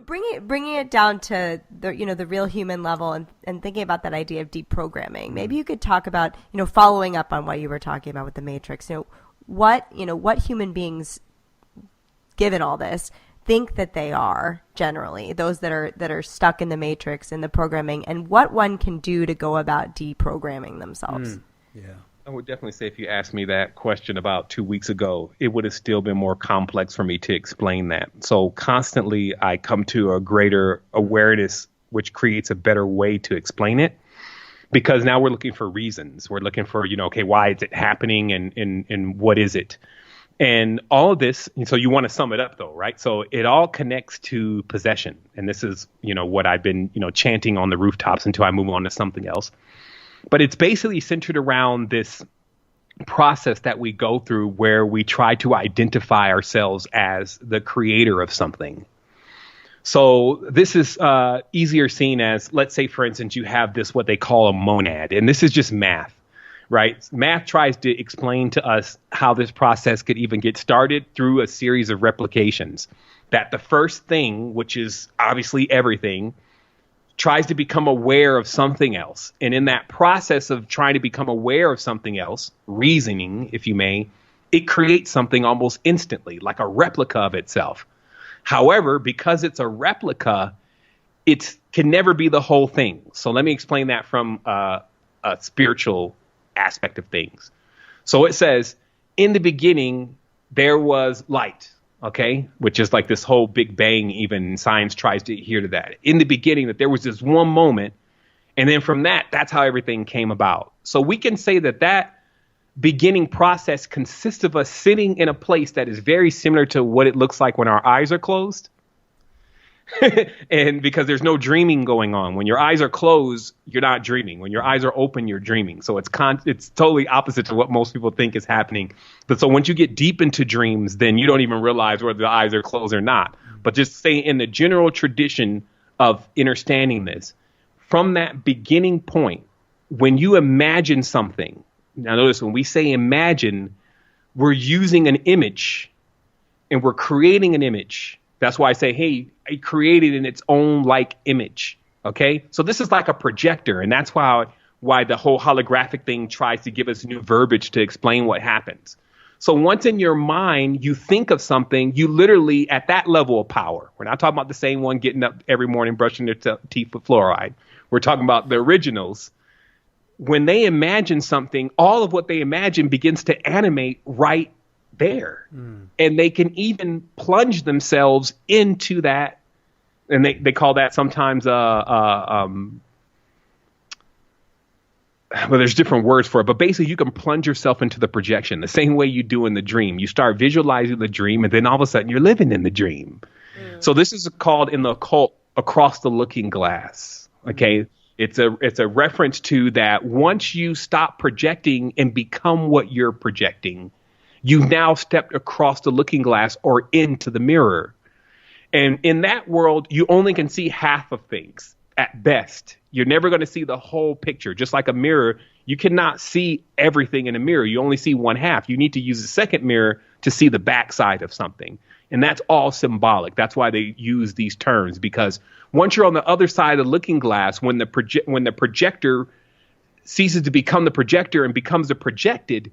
Bringing it down to the real human level and thinking about that idea of deprogramming. Maybe you could talk about, following up on what you were talking about with the Matrix. What human beings, given all this, think that they are generally, those that are stuck in the Matrix and the programming, and what one can do to go about deprogramming themselves. Yeah. I would definitely say if you asked me that question about 2 weeks ago, it would have still been more complex for me to explain that. So constantly I come to a greater awareness, which creates a better way to explain it. Because now we're looking for reasons. We're looking for, okay, why is it happening and what is it? And all of this, so you want to sum it up though, right? So it all connects to possession. And this is, what I've been, chanting on the rooftops until I move on to something else. But it's basically centered around this process that we go through where we try to identify ourselves as the creator of something. So this is easier seen as, let's say, for instance, you have this, what they call a monad, and this is just math, right? Math tries to explain to us how this process could even get started through a series of replications. That the first thing, which is obviously everything, tries to become aware of something else. And in that process of trying to become aware of something else, reasoning, if you may, it creates something almost instantly, like a replica of itself. However, because it's a replica, it can never be the whole thing. So let me explain that from a spiritual aspect of things. So it says, in the beginning, there was light. Okay, which is like this whole Big Bang, even science tries to adhere to that. In the beginning, that there was this one moment, and then from that's how everything came about. So we can say that beginning process consists of us sitting in a place that is very similar to what it looks like when our eyes are closed. And because there's no dreaming going on. When your eyes are closed, you're not dreaming. When your eyes are open, you're dreaming. So it's totally opposite to what most people think is happening. But so once you get deep into dreams, then you don't even realize whether the eyes are closed or not. But just say in the general tradition of understanding this, from that beginning point, when you imagine something, now notice when we say imagine, we're using an image and we're creating an image. That's why I say, hey, it created in its own like image. OK, so this is like a projector. And that's why the whole holographic thing tries to give us new verbiage to explain what happens. So once in your mind, you think of something, you literally at that level of power. We're not talking about the same one getting up every morning, brushing their teeth with fluoride. We're talking about the originals. When they imagine something, all of what they imagine begins to animate right there. And they can even plunge themselves into that. And they call that sometimes well, there's different words for it, but basically you can plunge yourself into the projection the same way you do in the dream. You start visualizing the dream, and then all of a sudden you're living in the dream. So this is called in the occult across the looking glass. Okay. It's a reference to that once you stop projecting and become what you're projecting, you've now stepped across the looking glass or into the mirror. And in that world, you only can see half of things at best. You're never going to see the whole picture. Just like a mirror, you cannot see everything in a mirror. You only see one half. You need to use a second mirror to see the backside of something. And that's all symbolic. That's why they use these terms, because once you're on the other side of the looking glass, when the projector ceases to become the projector and becomes the projected,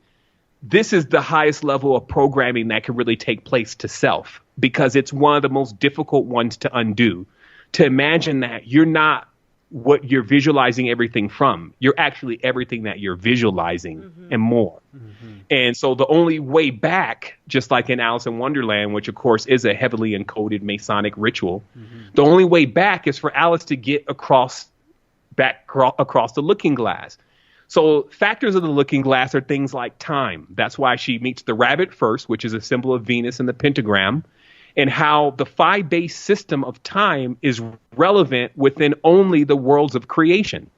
this is the highest level of programming that can really take place to self, because it's one of the most difficult ones to undo. To imagine that you're not what you're visualizing everything from. You're actually everything that you're visualizing and more. And so the only way back, just like in Alice in Wonderland, which of course is a heavily encoded Masonic ritual, the only way back is for Alice to get across the looking glass. So factors of the looking glass are things like time. That's why she meets the rabbit first, which is a symbol of Venus in the pentagram, and how the phi-based system of time is relevant within only the worlds of creation.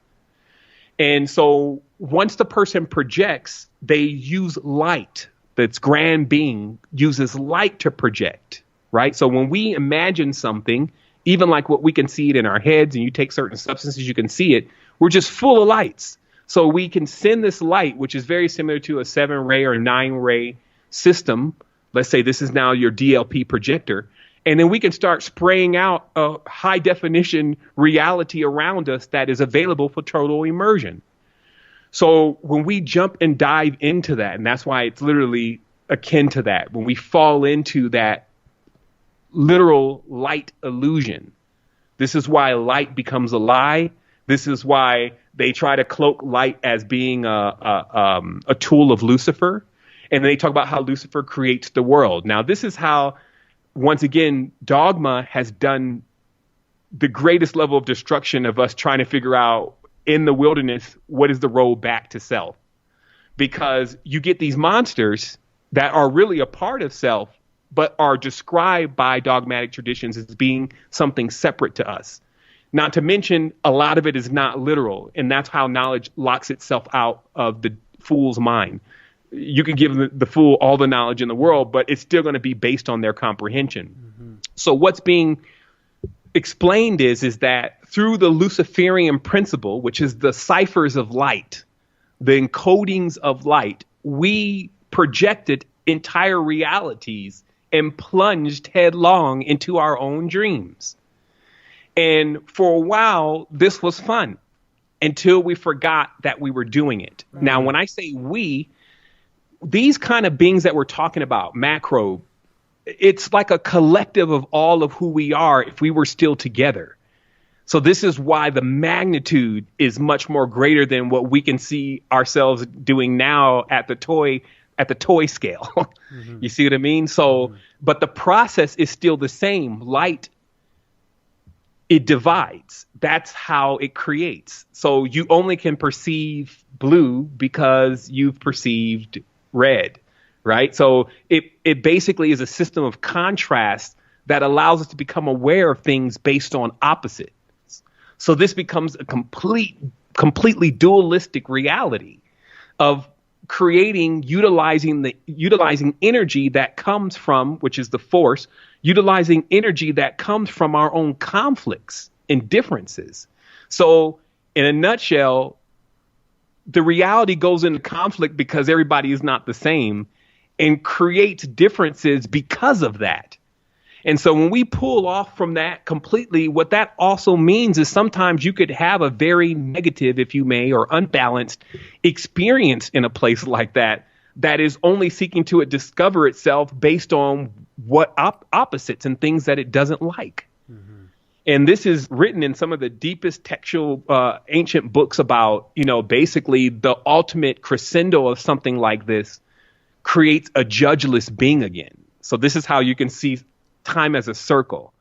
And so once the person projects, they use light. That's grand being uses light to project, right? So when we imagine something, even like what we can see it in our heads, and you take certain substances, you can see it, we're just full of lights. So we can send this light, which is very similar to a 7-ray or 9-ray system. Let's say this is now your DLP projector. And then we can start spraying out a high definition reality around us that is available for total immersion. So when we jump and dive into that, and that's why it's literally akin to that, when we fall into that literal light illusion, this is why light becomes a lie. This is why they try to cloak light as being a tool of Lucifer. And they talk about how Lucifer creates the world. Now, this is how, once again, dogma has done the greatest level of destruction of us trying to figure out in the wilderness, what is the road back to self? Because you get these monsters that are really a part of self, but are described by dogmatic traditions as being something separate to us. Not to mention, a lot of it is not literal, and that's how knowledge locks itself out of the fool's mind. You can give the fool all the knowledge in the world, but it's still going to be based on their comprehension. Mm-hmm. So what's being explained is that through the Luciferian principle, which is the ciphers of light, the encodings of light, we projected entire realities and plunged headlong into our own dreams. And for a while, this was fun until we forgot that we were doing it. Right. Now, when I say we, these kind of beings that we're talking about, macro, it's like a collective of all of who we are if we were still together. So this is why the magnitude is much more greater than what we can see ourselves doing now at the toy scale. Mm-hmm. You see what I mean? So, but the process is still the same. Light, it divides. That's how it creates. So you only can perceive blue because you've perceived red, right? So it basically is a system of contrast that allows us to become aware of things based on opposites. So this becomes a completely dualistic reality of utilizing energy that comes from, which is the force, utilizing energy that comes from our own conflicts and differences. So in a nutshell, the reality goes into conflict because everybody is not the same and creates differences because of that. And so when we pull off from that completely, what that also means is sometimes you could have a very negative, if you may, or unbalanced experience in a place like that is only seeking to discover itself based on what opposites and things that it doesn't like. Mm-hmm. And this is written in some of the deepest textual ancient books about, basically the ultimate crescendo of something like this creates a judgeless being again. So this is how you can see time as a circle.